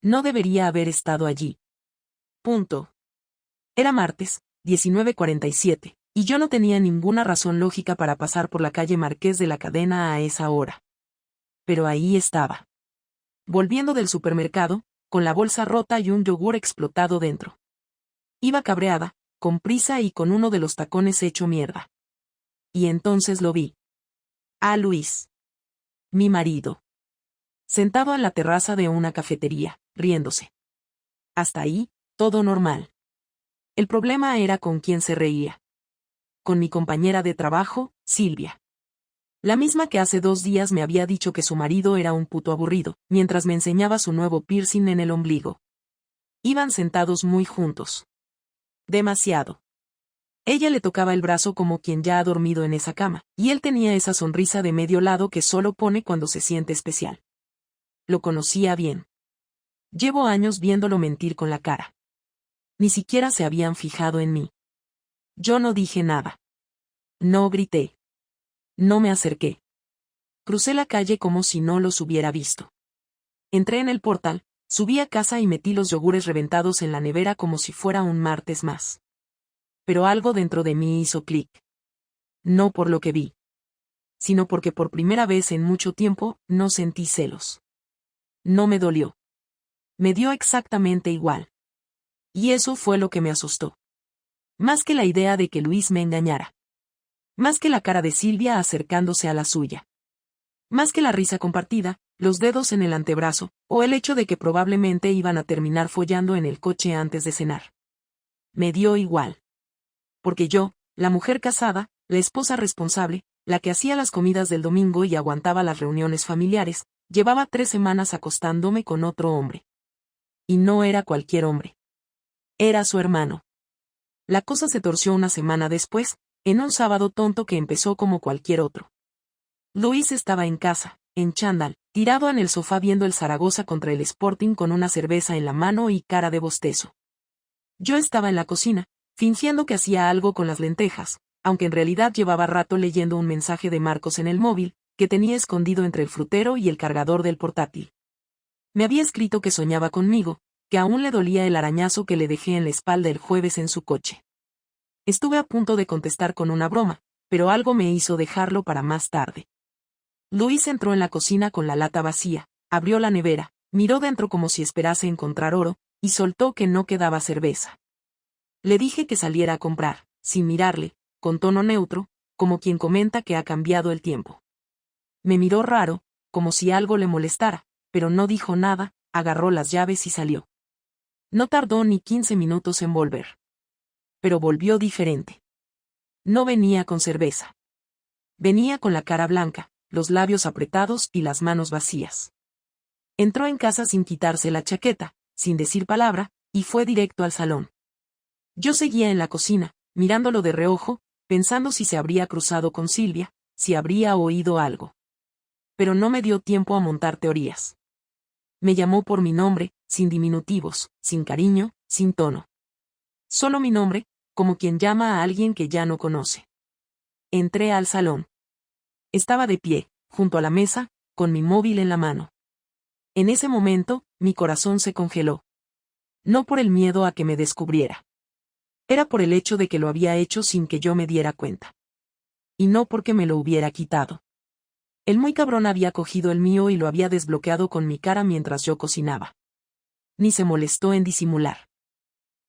No debería haber estado allí. Punto. Era martes, 19:47, y yo no tenía ninguna razón lógica para pasar por la calle Marqués de la Cadena a esa hora. Pero ahí estaba. Volviendo del supermercado, con la bolsa rota y un yogur explotado dentro. Iba cabreada, con prisa y con uno de los tacones hecho mierda. Y entonces lo vi. A Luis. Mi marido. Sentado en la terraza de una cafetería, riéndose. Hasta ahí, todo normal. El problema era con quién se reía. Con mi compañera de trabajo, Silvia. La misma que hace 2 días me había dicho que su marido era un puto aburrido, mientras me enseñaba su nuevo piercing en el ombligo. Iban sentados muy juntos. Demasiado. Ella le tocaba el brazo como quien ya ha dormido en esa cama, y él tenía esa sonrisa de medio lado que solo pone cuando se siente especial. Lo conocía bien. Llevo años viéndolo mentir con la cara. Ni siquiera se habían fijado en mí. Yo no dije nada. No grité. No me acerqué. Crucé la calle como si no los hubiera visto. Entré en el portal, subí a casa y metí los yogures reventados en la nevera como si fuera un martes más. Pero algo dentro de mí hizo clic. No por lo que vi, sino porque por primera vez en mucho tiempo no sentí celos. No me dolió. Me dio exactamente igual. Y eso fue lo que me asustó. Más que la idea de que Luis me engañara. Más que la cara de Silvia acercándose a la suya. Más que la risa compartida, los dedos en el antebrazo, o el hecho de que probablemente iban a terminar follando en el coche antes de cenar. Me dio igual. Porque yo, la mujer casada, la esposa responsable, la que hacía las comidas del domingo y aguantaba las reuniones familiares, llevaba 3 semanas acostándome con otro hombre. Y no era cualquier hombre. Era su hermano. La cosa se torció una semana después, en un sábado tonto que empezó como cualquier otro. Luis estaba en casa, en chándal, tirado en el sofá viendo el Zaragoza contra el Sporting con una cerveza en la mano y cara de bostezo. Yo estaba en la cocina, fingiendo que hacía algo con las lentejas, aunque en realidad llevaba rato leyendo un mensaje de Marcos en el móvil, que tenía escondido entre el frutero y el cargador del portátil. Me había escrito que soñaba conmigo, que aún le dolía el arañazo que le dejé en la espalda el jueves en su coche. Estuve a punto de contestar con una broma, pero algo me hizo dejarlo para más tarde. Luis entró en la cocina con la lata vacía, abrió la nevera, miró dentro como si esperase encontrar oro, y soltó que no quedaba cerveza. Le dije que saliera a comprar, sin mirarle, con tono neutro, como quien comenta que ha cambiado el tiempo. Me miró raro, como si algo le molestara, pero no dijo nada, agarró las llaves y salió. No tardó ni 15 minutos en volver. Pero volvió diferente. No venía con cerveza. Venía con la cara blanca, los labios apretados y las manos vacías. Entró en casa sin quitarse la chaqueta, sin decir palabra, y fue directo al salón. Yo seguía en la cocina, mirándolo de reojo, pensando si se habría cruzado con Silvia, si habría oído algo. Pero no me dio tiempo a montar teorías. Me llamó por mi nombre, sin diminutivos, sin cariño, sin tono. Solo mi nombre, como quien llama a alguien que ya no conoce. Entré al salón. Estaba de pie, junto a la mesa, con mi móvil en la mano. En ese momento, mi corazón se congeló. No por el miedo a que me descubriera. Era por el hecho de que lo había hecho sin que yo me diera cuenta. Y no porque me lo hubiera quitado. El muy cabrón había cogido el mío y lo había desbloqueado con mi cara mientras yo cocinaba. Ni se molestó en disimular.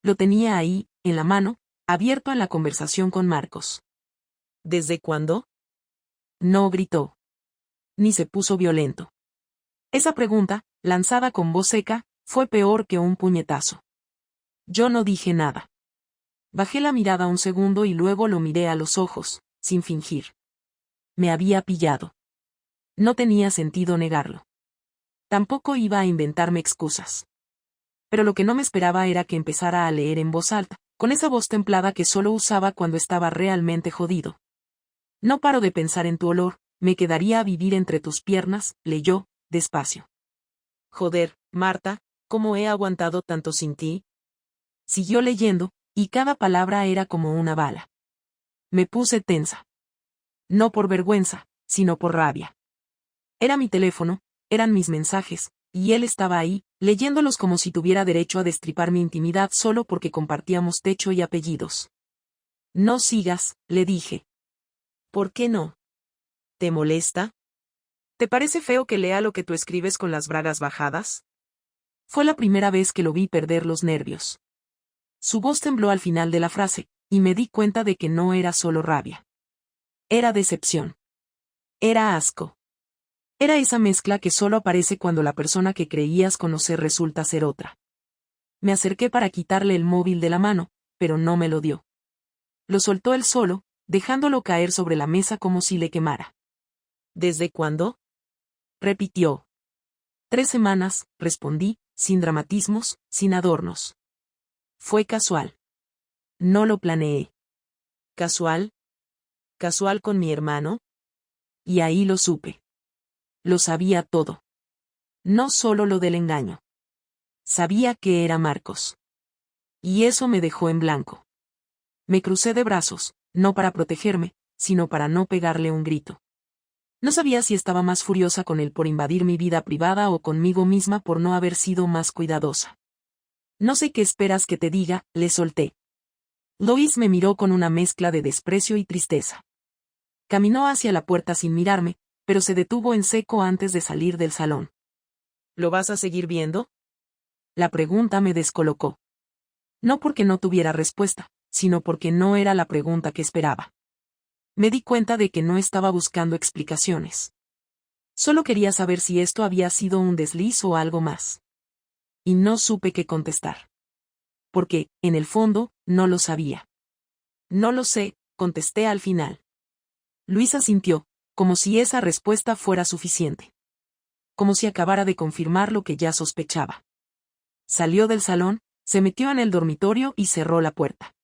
Lo tenía ahí, en la mano, abierto en la conversación con Marcos. ¿Desde cuándo? No gritó. Ni se puso violento. Esa pregunta, lanzada con voz seca, fue peor que un puñetazo. Yo no dije nada. Bajé la mirada un segundo y luego lo miré a los ojos, sin fingir. Me había pillado. No tenía sentido negarlo. Tampoco iba a inventarme excusas. Pero lo que no me esperaba era que empezara a leer en voz alta, con esa voz templada que solo usaba cuando estaba realmente jodido. No paro de pensar en tu olor, me quedaría a vivir entre tus piernas, leyó, despacio. Joder, Marta, ¿cómo he aguantado tanto sin ti? Siguió leyendo, y cada palabra era como una bala. Me puse tensa. No por vergüenza, sino por rabia. Era mi teléfono, eran mis mensajes, y él estaba ahí, leyéndolos como si tuviera derecho a destripar mi intimidad solo porque compartíamos techo y apellidos. No sigas, le dije. ¿Por qué no? ¿Te molesta? ¿Te parece feo que lea lo que tú escribes con las bragas bajadas? Fue la primera vez que lo vi perder los nervios. Su voz tembló al final de la frase, y me di cuenta de que no era solo rabia. Era decepción. Era asco. Era esa mezcla que solo aparece cuando la persona que creías conocer resulta ser otra. Me acerqué para quitarle el móvil de la mano, pero no me lo dio. Lo soltó él solo, dejándolo caer sobre la mesa como si le quemara. ¿Desde cuándo? Repitió. 3 semanas, respondí, sin dramatismos, sin adornos. Fue casual. No lo planeé. ¿Casual? ¿Casual con mi hermano? Y ahí lo supe. Lo sabía todo. No solo lo del engaño. Sabía que era Marcos. Y eso me dejó en blanco. Me crucé de brazos, no para protegerme, sino para no pegarle un grito. No sabía si estaba más furiosa con él por invadir mi vida privada o conmigo misma por no haber sido más cuidadosa. No sé qué esperas que te diga, le solté. Lois me miró con una mezcla de desprecio y tristeza. Caminó hacia la puerta sin mirarme, pero se detuvo en seco antes de salir del salón. ¿Lo vas a seguir viendo? La pregunta me descolocó. No porque no tuviera respuesta, sino porque no era la pregunta que esperaba. Me di cuenta de que no estaba buscando explicaciones. Solo quería saber si esto había sido un desliz o algo más. Y no supe qué contestar. Porque, en el fondo, no lo sabía. No lo sé, contesté al final. Luisa asintió, como si esa respuesta fuera suficiente. Como si acabara de confirmar lo que ya sospechaba. Salió del salón, se metió en el dormitorio y cerró la puerta.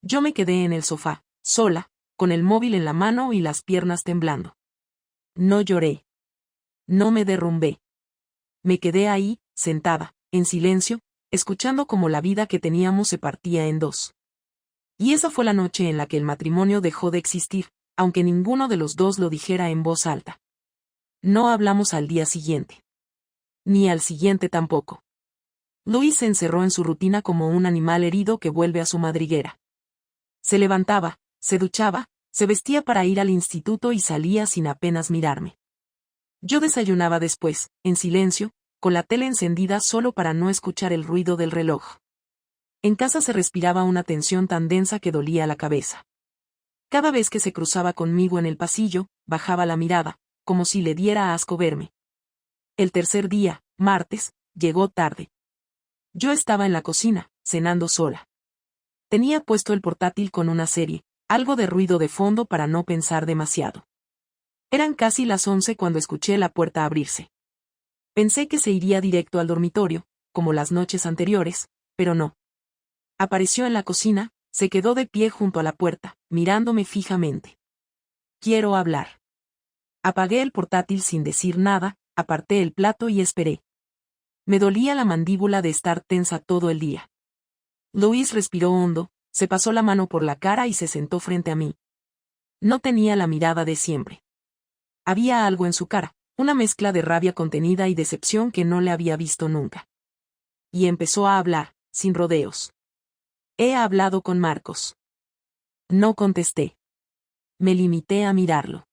Yo me quedé en el sofá, sola, con el móvil en la mano y las piernas temblando. No lloré. No me derrumbé. Me quedé ahí, sentada, en silencio, escuchando cómo la vida que teníamos se partía en dos. Y esa fue la noche en la que el matrimonio dejó de existir, aunque ninguno de los dos lo dijera en voz alta. No hablamos al día siguiente. Ni al siguiente tampoco. Luis se encerró en su rutina como un animal herido que vuelve a su madriguera. Se levantaba, se duchaba, se vestía para ir al instituto y salía sin apenas mirarme. Yo desayunaba después, en silencio, con la tele encendida solo para no escuchar el ruido del reloj. En casa se respiraba una tensión tan densa que dolía la cabeza. Cada vez que se cruzaba conmigo en el pasillo, bajaba la mirada, como si le diera asco verme. El tercer día, martes, llegó tarde. Yo estaba en la cocina, cenando sola. Tenía puesto el portátil con una serie, algo de ruido de fondo para no pensar demasiado. Eran casi las 11 cuando escuché la puerta abrirse. Pensé que se iría directo al dormitorio, como las noches anteriores, pero no. Apareció en la cocina, se quedó de pie junto a la puerta, mirándome fijamente. Quiero hablar. Apagué el portátil sin decir nada, aparté el plato y esperé. Me dolía la mandíbula de estar tensa todo el día. Luis respiró hondo, se pasó la mano por la cara y se sentó frente a mí. No tenía la mirada de siempre. Había algo en su cara, una mezcla de rabia contenida y decepción que no le había visto nunca. Y empezó a hablar, sin rodeos. He hablado con Marcos. No contesté. Me limité a mirarlo.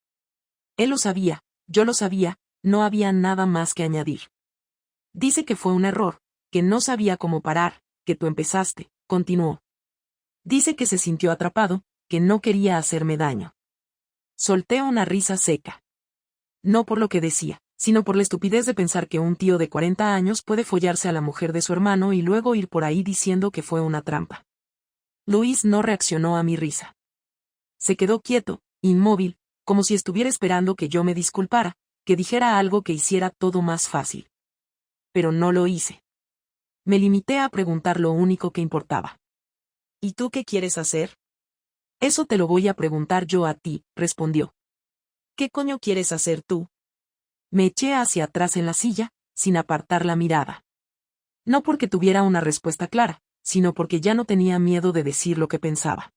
Él lo sabía, yo lo sabía, no había nada más que añadir. Dice que fue un error, que no sabía cómo parar, que tú empezaste, continuó. Dice que se sintió atrapado, que no quería hacerme daño. Solté una risa seca. No por lo que decía, sino por la estupidez de pensar que un tío de 40 años puede follarse a la mujer de su hermano y luego ir por ahí diciendo que fue una trampa. Luis no reaccionó a mi risa. Se quedó quieto, inmóvil, como si estuviera esperando que yo me disculpara, que dijera algo que hiciera todo más fácil. Pero no lo hice. Me limité a preguntar lo único que importaba. ¿Y tú qué quieres hacer? Eso te lo voy a preguntar yo a ti, respondió. ¿Qué coño quieres hacer tú? Me eché hacia atrás en la silla, sin apartar la mirada. No porque tuviera una respuesta clara, sino porque ya no tenía miedo de decir lo que pensaba.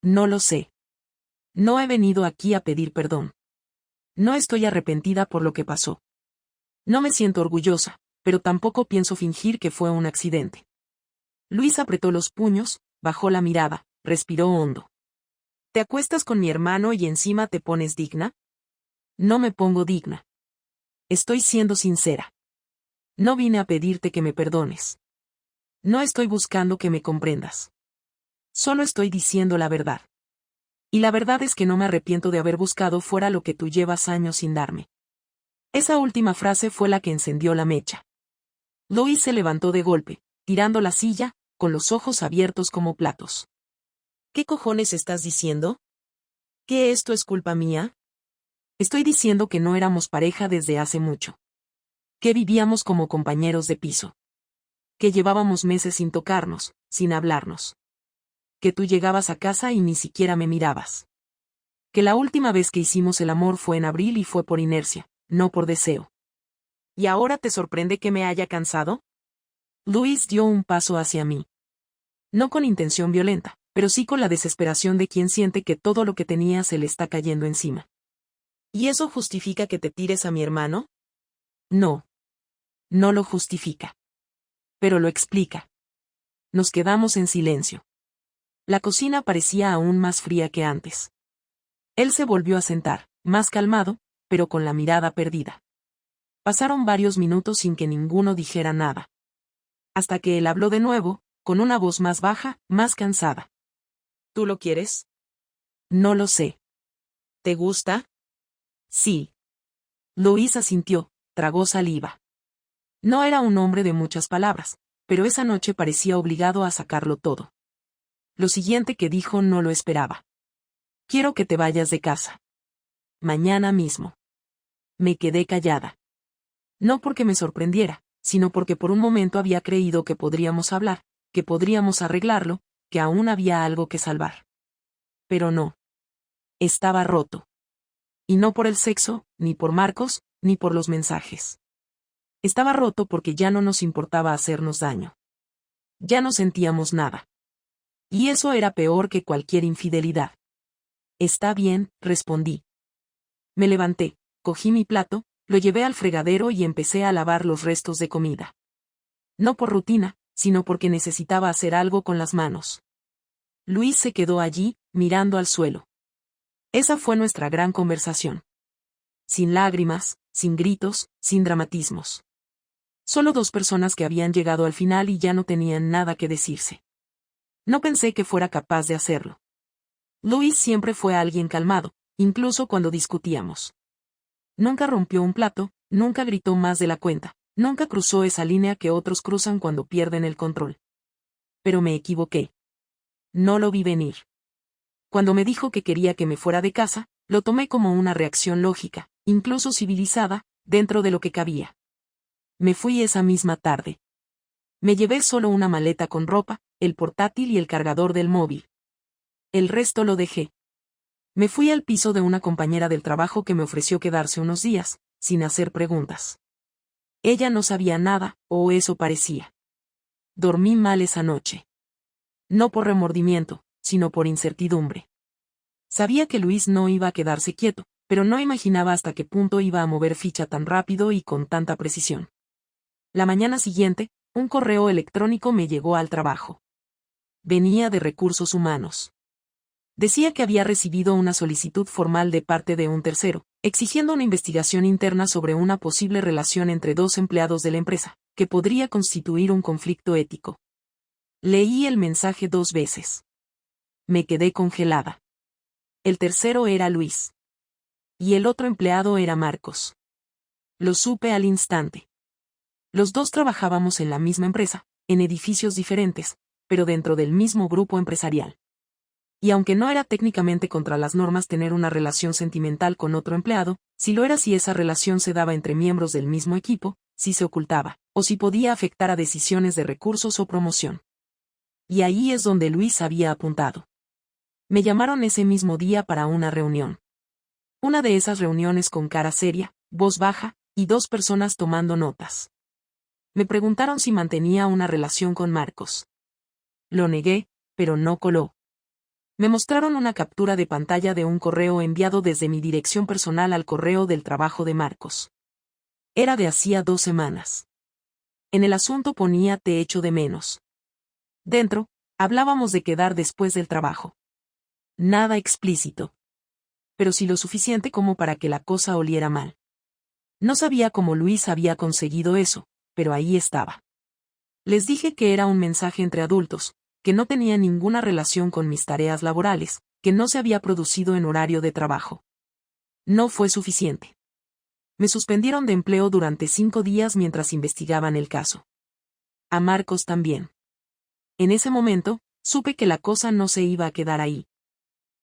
No lo sé. No he venido aquí a pedir perdón. No estoy arrepentida por lo que pasó. No me siento orgullosa, pero tampoco pienso fingir que fue un accidente. Luis apretó los puños, bajó la mirada, respiró hondo. ¿Te acuestas con mi hermano y encima te pones digna? No me pongo digna. Estoy siendo sincera. No vine a pedirte que me perdones. No estoy buscando que me comprendas. Solo estoy diciendo la verdad. Y la verdad es que no me arrepiento de haber buscado fuera lo que tú llevas años sin darme. Esa última frase fue la que encendió la mecha. Luis se levantó de golpe, tirando la silla, con los ojos abiertos como platos. ¿Qué cojones estás diciendo? ¿Que esto es culpa mía? Estoy diciendo que no éramos pareja desde hace mucho. Que vivíamos como compañeros de piso. Que llevábamos meses sin tocarnos, sin hablarnos. Que tú llegabas a casa y ni siquiera me mirabas. Que la última vez que hicimos el amor fue en abril y fue por inercia, no por deseo. ¿Y ahora te sorprende que me haya cansado? Luis dio un paso hacia mí. No con intención violenta, pero sí con la desesperación de quien siente que todo lo que tenía se le está cayendo encima. ¿Y eso justifica que te tires a mi hermano? No. No lo justifica. Pero lo explica. Nos quedamos en silencio. La cocina parecía aún más fría que antes. Él se volvió a sentar, más calmado, pero con la mirada perdida. Pasaron varios minutos sin que ninguno dijera nada. Hasta que él habló de nuevo, con una voz más baja, más cansada. ¿Tú lo quieres? No lo sé. ¿Te gusta? Sí. Luis asintió, tragó saliva. No era un hombre de muchas palabras, pero esa noche parecía obligado a sacarlo todo. Lo siguiente que dijo no lo esperaba. Quiero que te vayas de casa. Mañana mismo. Me quedé callada. No porque me sorprendiera, sino porque por un momento había creído que podríamos hablar, que podríamos arreglarlo, que aún había algo que salvar. Pero no. Estaba roto. Y no por el sexo, ni por Marcos, ni por los mensajes. Estaba roto porque ya no nos importaba hacernos daño. Ya no sentíamos nada. Y eso era peor que cualquier infidelidad. Está bien, respondí. Me levanté, cogí mi plato, lo llevé al fregadero y empecé a lavar los restos de comida. No por rutina, sino porque necesitaba hacer algo con las manos. Luis se quedó allí, mirando al suelo. Esa fue nuestra gran conversación. Sin lágrimas, sin gritos, sin dramatismos. Solo dos personas que habían llegado al final y ya no tenían nada que decirse. No pensé que fuera capaz de hacerlo. Luis siempre fue alguien calmado, incluso cuando discutíamos. Nunca rompió un plato, nunca gritó más de la cuenta, nunca cruzó esa línea que otros cruzan cuando pierden el control. Pero me equivoqué. No lo vi venir. Cuando me dijo que quería que me fuera de casa, lo tomé como una reacción lógica, incluso civilizada, dentro de lo que cabía. Me fui esa misma tarde. Me llevé solo una maleta con ropa, el portátil y el cargador del móvil. El resto lo dejé. Me fui al piso de una compañera del trabajo que me ofreció quedarse unos días, sin hacer preguntas. Ella no sabía nada, o eso parecía. Dormí mal esa noche. No por remordimiento, sino por incertidumbre. Sabía que Luis no iba a quedarse quieto, pero no imaginaba hasta qué punto iba a mover ficha tan rápido y con tanta precisión. La mañana siguiente, un correo electrónico me llegó al trabajo. Venía de Recursos Humanos. Decía que había recibido una solicitud formal de parte de un tercero, exigiendo una investigación interna sobre una posible relación entre dos empleados de la empresa, que podría constituir un conflicto ético. Leí el mensaje 2 veces. Me quedé congelada. El tercero era Luis. Y el otro empleado era Marcos. Lo supe al instante. Los dos trabajábamos en la misma empresa, en edificios diferentes, pero dentro del mismo grupo empresarial. Y aunque no era técnicamente contra las normas tener una relación sentimental con otro empleado, si lo era si esa relación se daba entre miembros del mismo equipo, si se ocultaba, o si podía afectar a decisiones de recursos o promoción. Y ahí es donde Luis había apuntado. Me llamaron ese mismo día para una reunión. Una de esas reuniones con cara seria, voz baja, y 2 personas tomando notas. Me preguntaron si mantenía una relación con Marcos. Lo negué, pero no coló. Me mostraron una captura de pantalla de un correo enviado desde mi dirección personal al correo del trabajo de Marcos. Era de hacía 2 semanas. En el asunto ponía te echo de menos. Dentro, hablábamos de quedar después del trabajo. Nada explícito. Pero sí lo suficiente como para que la cosa oliera mal. No sabía cómo Luis había conseguido eso, pero ahí estaba. Les dije que era un mensaje entre adultos, que no tenía ninguna relación con mis tareas laborales, que no se había producido en horario de trabajo. No fue suficiente. Me suspendieron de empleo durante 5 días mientras investigaban el caso. A Marcos también. En ese momento, supe que la cosa no se iba a quedar ahí.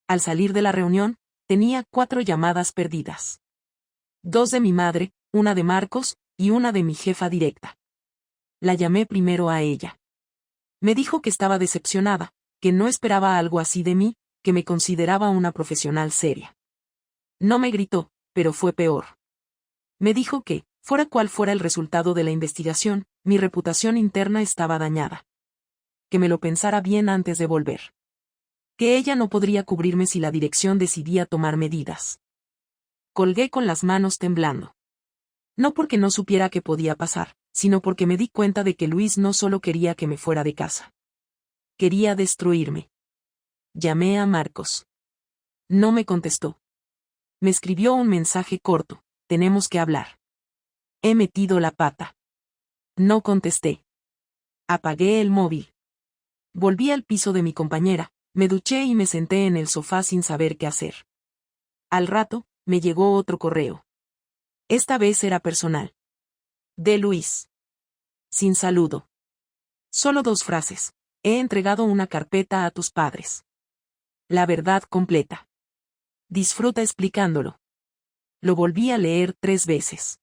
Al salir de la reunión, tenía 4 llamadas perdidas. 2 de mi madre, una de Marcos, y una de mi jefa directa. La llamé primero a ella. Me dijo que estaba decepcionada, que no esperaba algo así de mí, que me consideraba una profesional seria. No me gritó, pero fue peor. Me dijo que, fuera cual fuera el resultado de la investigación, mi reputación interna estaba dañada. Que me lo pensara bien antes de volver. Que ella no podría cubrirme si la dirección decidía tomar medidas. Colgué con las manos temblando. No porque no supiera qué podía pasar, sino porque me di cuenta de que Luis no solo quería que me fuera de casa. Quería destruirme. Llamé a Marcos. No me contestó. Me escribió un mensaje corto: tenemos que hablar. He metido la pata. No contesté. Apagué el móvil. Volví al piso de mi compañera, me duché y me senté en el sofá sin saber qué hacer. Al rato, me llegó otro correo. Esta vez era personal. De Luis. Sin saludo. Solo 2 frases. He entregado una carpeta a tus padres. La verdad completa. Disfruta explicándolo. Lo volví a leer 3 veces.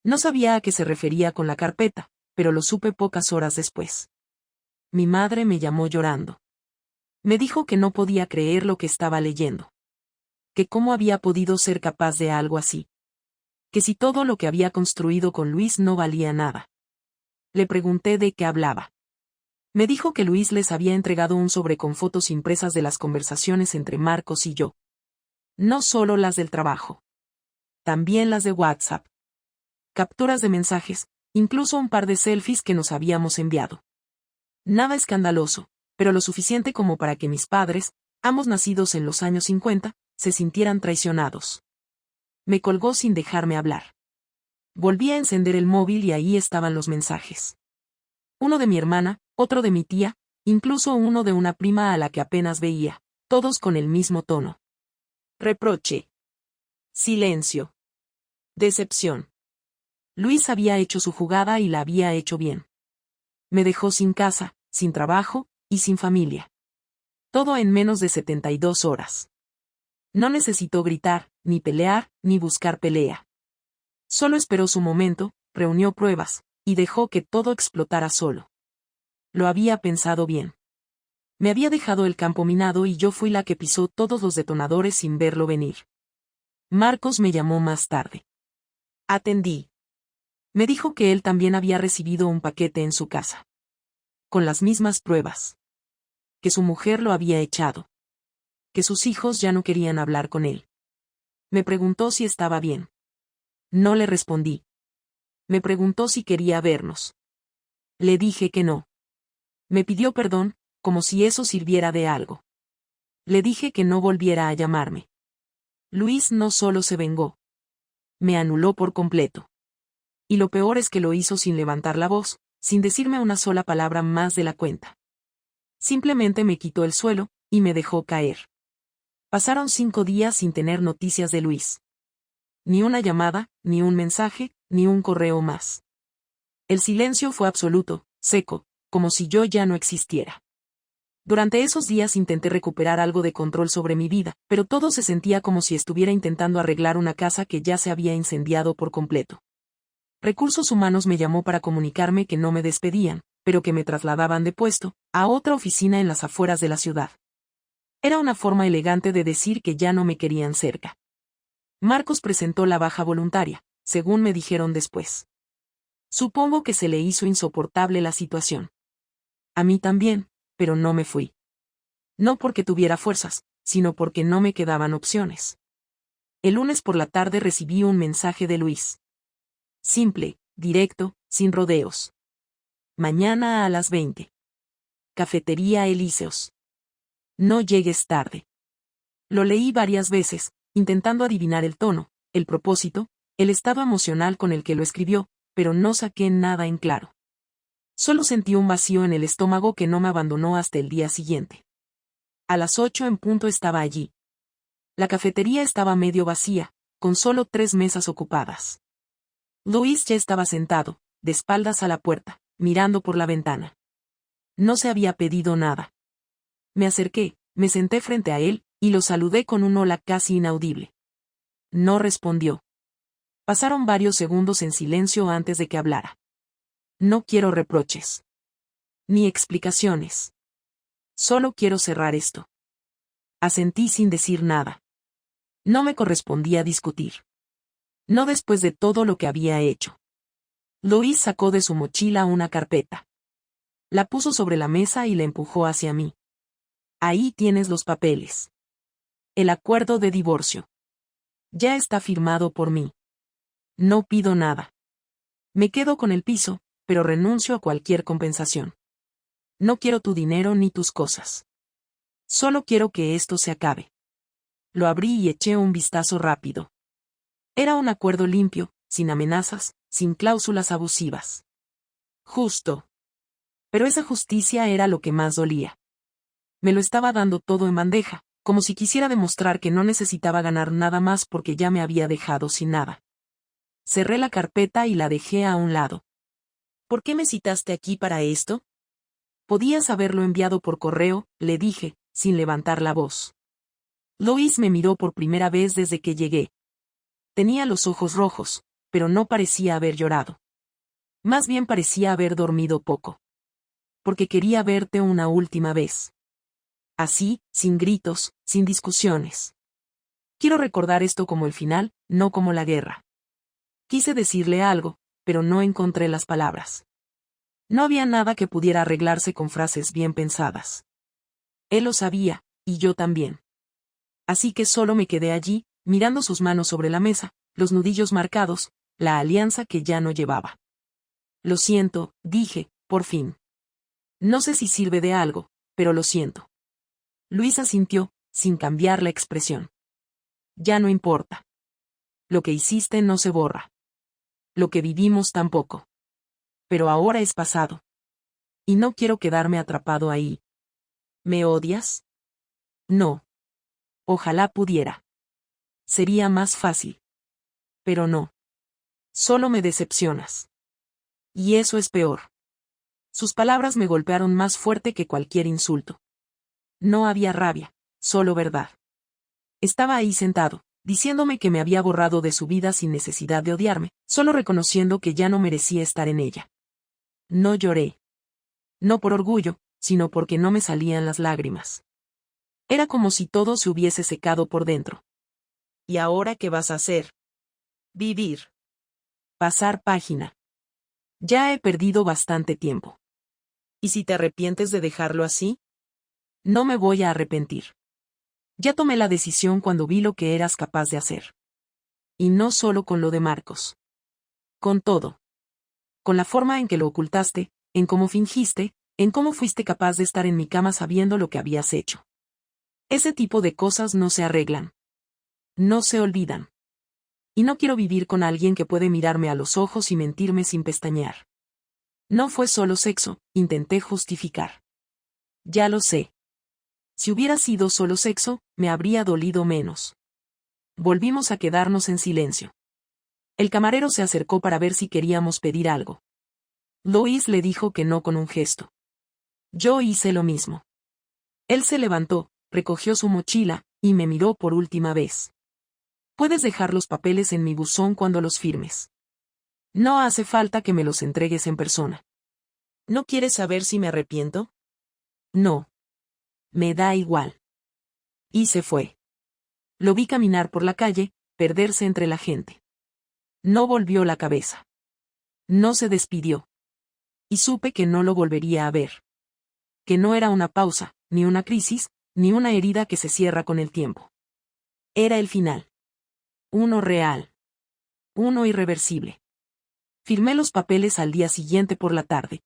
No sabía a qué se refería con la carpeta, pero lo supe pocas horas después. Mi madre me llamó llorando. Me dijo que no podía creer lo que estaba leyendo. Que cómo había podido ser capaz de algo así. Que si todo lo que había construido con Luis no valía nada. Le pregunté de qué hablaba. Me dijo que Luis les había entregado un sobre con fotos impresas de las conversaciones entre Marcos y yo. No solo las del trabajo. También las de WhatsApp. Capturas de mensajes, incluso un par de selfies que nos habíamos enviado. Nada escandaloso, pero lo suficiente como para que mis padres, ambos nacidos en los años 50, se sintieran traicionados. Me colgó sin dejarme hablar. Volví a encender el móvil y ahí estaban los mensajes. Uno de mi hermana, otro de mi tía, incluso uno de una prima a la que apenas veía, todos con el mismo tono. Reproche. Silencio. Decepción. Luis había hecho su jugada y la había hecho bien. Me dejó sin casa, sin trabajo, y sin familia. Todo en menos de 72 horas. No necesitó gritar, ni pelear, ni buscar pelea. Solo esperó su momento, reunió pruebas, y dejó que todo explotara solo. Lo había pensado bien. Me había dejado el campo minado y yo fui la que pisó todos los detonadores sin verlo venir. Marcos me llamó más tarde. Atendí. Me dijo que él también había recibido un paquete en su casa. Con las mismas pruebas. Que su mujer lo había echado. Que sus hijos ya no querían hablar con él. Me preguntó si estaba bien. No le respondí. Me preguntó si quería vernos. Le dije que no. Me pidió perdón, como si eso sirviera de algo. Le dije que no volviera a llamarme. Luis no solo se vengó. Me anuló por completo. Y lo peor es que lo hizo sin levantar la voz, sin decirme una sola palabra más de la cuenta. Simplemente me quitó el suelo, y me dejó caer. Pasaron 5 días sin tener noticias de Luis. Ni una llamada, ni un mensaje, ni un correo más. El silencio fue absoluto, seco, como si yo ya no existiera. Durante esos días intenté recuperar algo de control sobre mi vida, pero todo se sentía como si estuviera intentando arreglar una casa que ya se había incendiado por completo. Recursos Humanos me llamó para comunicarme que no me despedían, pero que me trasladaban de puesto, a otra oficina en las afueras de la ciudad. Era una forma elegante de decir que ya no me querían cerca. Marcos presentó la baja voluntaria, según me dijeron después. Supongo que se le hizo insoportable la situación. A mí también, pero no me fui. No porque tuviera fuerzas, sino porque no me quedaban opciones. El lunes por la tarde recibí un mensaje de Luis. Simple, directo, sin rodeos. Mañana a las 20. Cafetería Elíseos. No llegues tarde. Lo leí varias veces, intentando adivinar el tono, el propósito, el estado emocional con el que lo escribió, pero no saqué nada en claro. Solo sentí un vacío en el estómago que no me abandonó hasta el día siguiente. A las 8 en punto estaba allí. La cafetería estaba medio vacía, con solo 3 mesas ocupadas. Luis ya estaba sentado, de espaldas a la puerta, mirando por la ventana. No se había pedido nada. Me acerqué, me senté frente a él, y lo saludé con un hola casi inaudible. No respondió. Pasaron varios segundos en silencio antes de que hablara. No quiero reproches. Ni explicaciones. Solo quiero cerrar esto. Asentí sin decir nada. No me correspondía discutir. No después de todo lo que había hecho. Luis sacó de su mochila una carpeta. La puso sobre la mesa y la empujó hacia mí. Ahí tienes los papeles. El acuerdo de divorcio. Ya está firmado por mí. No pido nada. Me quedo con el piso, pero renuncio a cualquier compensación. No quiero tu dinero ni tus cosas. Solo quiero que esto se acabe. Lo abrí y eché un vistazo rápido. Era un acuerdo limpio, sin amenazas, sin cláusulas abusivas. Justo. Pero esa justicia era lo que más dolía. Me lo estaba dando todo en bandeja, como si quisiera demostrar que no necesitaba ganar nada más porque ya me había dejado sin nada. Cerré la carpeta y la dejé a un lado. ¿Por qué me citaste aquí para esto? Podías haberlo enviado por correo, le dije, sin levantar la voz. Luis me miró por primera vez desde que llegué. Tenía los ojos rojos, pero no parecía haber llorado. Más bien parecía haber dormido poco. Porque quería verte una última vez. Así, sin gritos, sin discusiones. Quiero recordar esto como el final, no como la guerra. Quise decirle algo, pero no encontré las palabras. No había nada que pudiera arreglarse con frases bien pensadas. Él lo sabía, y yo también. Así que solo me quedé allí, mirando sus manos sobre la mesa, los nudillos marcados, la alianza que ya no llevaba. Lo siento, dije, por fin. No sé si sirve de algo, pero lo siento. Luis asintió, sin cambiar la expresión. Ya no importa. Lo que hiciste no se borra. Lo que vivimos tampoco. Pero ahora es pasado. Y no quiero quedarme atrapado ahí. ¿Me odias? No. Ojalá pudiera. Sería más fácil. Pero no. Solo me decepcionas. Y eso es peor. Sus palabras me golpearon más fuerte que cualquier insulto. No había rabia, solo verdad. Estaba ahí sentado, diciéndome que me había borrado de su vida sin necesidad de odiarme, solo reconociendo que ya no merecía estar en ella. No lloré. No por orgullo, sino porque no me salían las lágrimas. Era como si todo se hubiese secado por dentro. ¿Y ahora qué vas a hacer? Vivir. Pasar página. Ya he perdido bastante tiempo. ¿Y si te arrepientes de dejarlo así? No me voy a arrepentir. Ya tomé la decisión cuando vi lo que eras capaz de hacer. Y no solo con lo de Marcos. Con todo. Con la forma en que lo ocultaste, en cómo fingiste, en cómo fuiste capaz de estar en mi cama sabiendo lo que habías hecho. Ese tipo de cosas no se arreglan. No se olvidan. Y no quiero vivir con alguien que puede mirarme a los ojos y mentirme sin pestañear. No fue solo sexo, intenté justificar. Ya lo sé. Si hubiera sido solo sexo, me habría dolido menos. Volvimos a quedarnos en silencio. El camarero se acercó para ver si queríamos pedir algo. Luis le dijo que no con un gesto. Yo hice lo mismo. Él se levantó, recogió su mochila, y me miró por última vez. Puedes dejar los papeles en mi buzón cuando los firmes. No hace falta que me los entregues en persona. ¿No quieres saber si me arrepiento? No. Me da igual. Y se fue. Lo vi caminar por la calle, perderse entre la gente. No volvió la cabeza. No se despidió. Y supe que no lo volvería a ver. Que no era una pausa, ni una crisis, ni una herida que se cierra con el tiempo. Era el final. Uno real. Uno irreversible. Firmé los papeles al día siguiente por la tarde.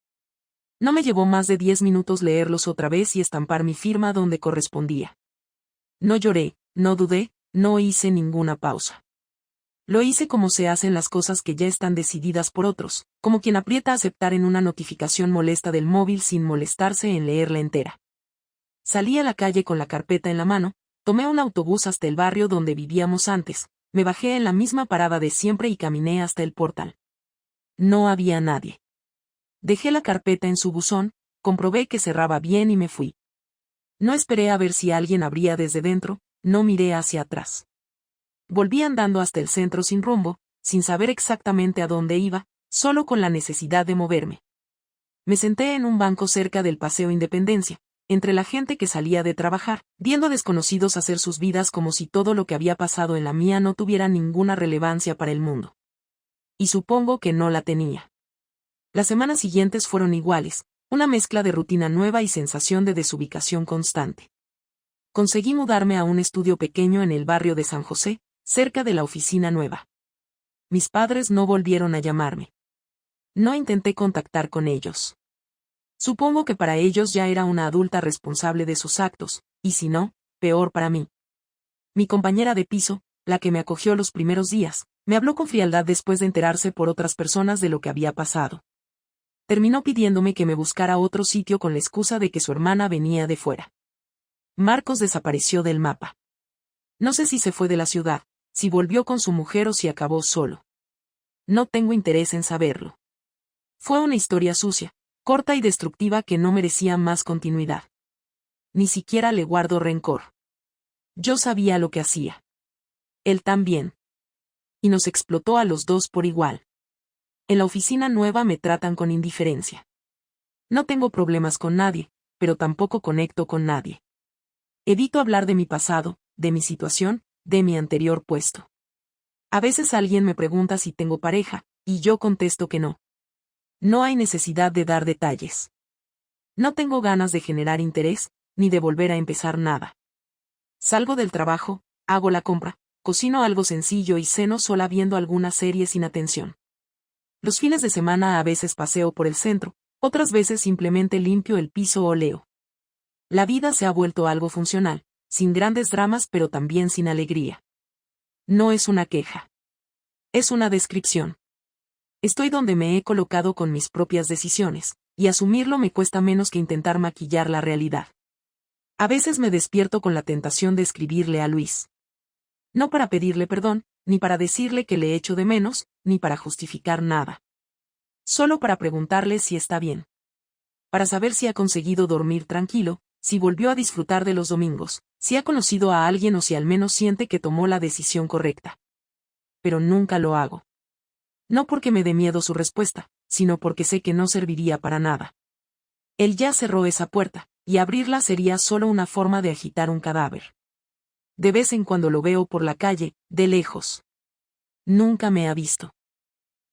No me llevó más de 10 minutos leerlos otra vez y estampar mi firma donde correspondía. No lloré, no dudé, no hice ninguna pausa. Lo hice como se hacen las cosas que ya están decididas por otros, como quien aprieta aceptar en una notificación molesta del móvil sin molestarse en leerla entera. Salí a la calle con la carpeta en la mano, tomé un autobús hasta el barrio donde vivíamos antes, me bajé en la misma parada de siempre y caminé hasta el portal. No había nadie. Dejé la carpeta en su buzón, comprobé que cerraba bien y me fui. No esperé a ver si alguien abría desde dentro, no miré hacia atrás. Volví andando hasta el centro sin rumbo, sin saber exactamente a dónde iba, solo con la necesidad de moverme. Me senté en un banco cerca del Paseo Independencia, entre la gente que salía de trabajar, viendo a desconocidos hacer sus vidas como si todo lo que había pasado en la mía no tuviera ninguna relevancia para el mundo. Y supongo que no la tenía. Las semanas siguientes fueron iguales, una mezcla de rutina nueva y sensación de desubicación constante. Conseguí mudarme a un estudio pequeño en el barrio de San José, cerca de la oficina nueva. Mis padres no volvieron a llamarme. No intenté contactar con ellos. Supongo que para ellos ya era una adulta responsable de sus actos, y si no, peor para mí. Mi compañera de piso, la que me acogió los primeros días, me habló con frialdad después de enterarse por otras personas de lo que había pasado. Terminó pidiéndome que me buscara otro sitio con la excusa de que su hermana venía de fuera. Marcos desapareció del mapa. No sé si se fue de la ciudad, si volvió con su mujer o si acabó solo. No tengo interés en saberlo. Fue una historia sucia, corta y destructiva que no merecía más continuidad. Ni siquiera le guardo rencor. Yo sabía lo que hacía. Él también. Y nos explotó a los dos por igual. En la oficina nueva me tratan con indiferencia. No tengo problemas con nadie, pero tampoco conecto con nadie. Evito hablar de mi pasado, de mi situación, de mi anterior puesto. A veces alguien me pregunta si tengo pareja, y yo contesto que no. No hay necesidad de dar detalles. No tengo ganas de generar interés, ni de volver a empezar nada. Salgo del trabajo, hago la compra, cocino algo sencillo y ceno sola viendo alguna serie sin atención. Los fines de semana a veces paseo por el centro, otras veces simplemente limpio el piso o leo. La vida se ha vuelto algo funcional, sin grandes dramas pero también sin alegría. No es una queja. Es una descripción. Estoy donde me he colocado con mis propias decisiones, y asumirlo me cuesta menos que intentar maquillar la realidad. A veces me despierto con la tentación de escribirle a Luis. No para pedirle perdón, ni para decirle que le echo de menos, ni para justificar nada. Solo para preguntarle si está bien. Para saber si ha conseguido dormir tranquilo, si volvió a disfrutar de los domingos, si ha conocido a alguien o si al menos siente que tomó la decisión correcta. Pero nunca lo hago. No porque me dé miedo su respuesta, sino porque sé que no serviría para nada. Él ya cerró esa puerta, y abrirla sería solo una forma de agitar un cadáver. De vez en cuando lo veo por la calle, de lejos. Nunca me ha visto.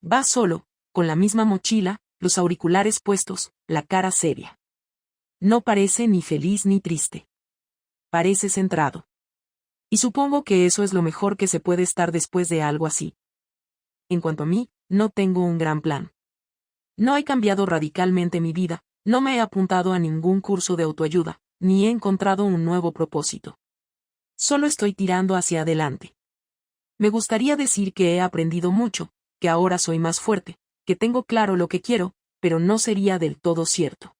Va solo, con la misma mochila, los auriculares puestos, la cara seria. No parece ni feliz ni triste. Parece centrado. Y supongo que eso es lo mejor que se puede estar después de algo así. En cuanto a mí, no tengo un gran plan. No he cambiado radicalmente mi vida, no me he apuntado a ningún curso de autoayuda, ni he encontrado un nuevo propósito. Solo estoy tirando hacia adelante. Me gustaría decir que he aprendido mucho, que ahora soy más fuerte, que tengo claro lo que quiero, pero no sería del todo cierto.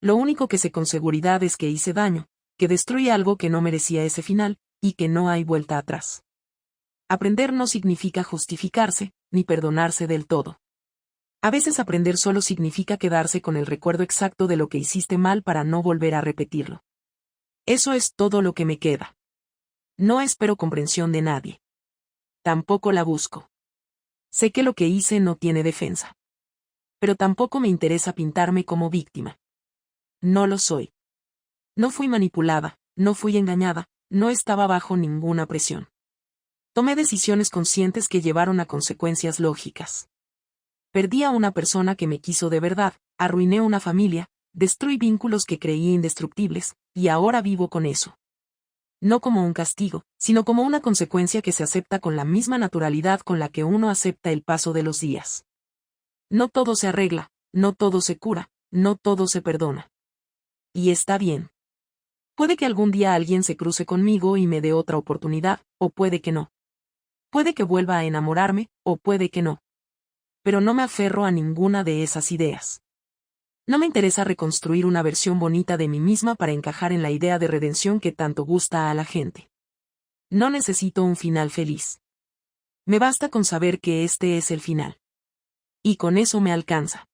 Lo único que sé con seguridad es que hice daño, que destruí algo que no merecía ese final, y que no hay vuelta atrás. Aprender no significa justificarse, ni perdonarse del todo. A veces aprender solo significa quedarse con el recuerdo exacto de lo que hiciste mal para no volver a repetirlo. Eso es todo lo que me queda. No espero comprensión de nadie. Tampoco la busco. Sé que lo que hice no tiene defensa. Pero tampoco me interesa pintarme como víctima. No lo soy. No fui manipulada, no fui engañada, no estaba bajo ninguna presión. Tomé decisiones conscientes que llevaron a consecuencias lógicas. Perdí a una persona que me quiso de verdad, arruiné una familia, destruí vínculos que creí indestructibles, y ahora vivo con eso. No como un castigo, sino como una consecuencia que se acepta con la misma naturalidad con la que uno acepta el paso de los días. No todo se arregla, no todo se cura, no todo se perdona. Y está bien. Puede que algún día alguien se cruce conmigo y me dé otra oportunidad, o puede que no. Puede que vuelva a enamorarme, o puede que no. Pero no me aferro a ninguna de esas ideas. No me interesa reconstruir una versión bonita de mí misma para encajar en la idea de redención que tanto gusta a la gente. No necesito un final feliz. Me basta con saber que este es el final. Y con eso me alcanza.